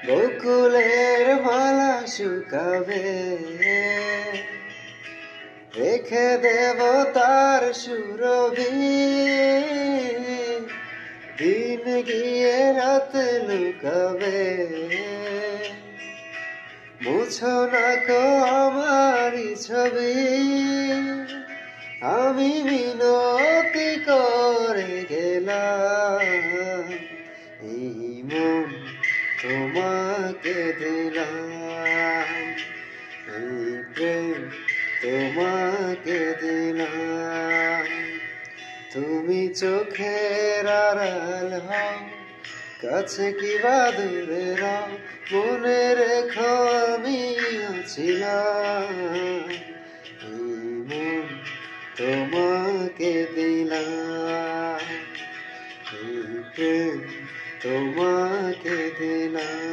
বকুলের মালা শুকাবে, রেখে দেব তার সুরভি। দিন গিয়ে রাত লুকাবে, মুছো না কো আমারই ছবি। আমি মিনতি করে গেলাম, এই মন তোমাকে দিলাম, এই প্রেম তোমাকে দিলাম। তুমি চোখের আড়াল হও, কাছে কি বা দূরে রও, মনে রেখো আমিও ছিলাম। এই মন তোমাকে দিলাম, এই প্রেম তোমাকে দিলাম।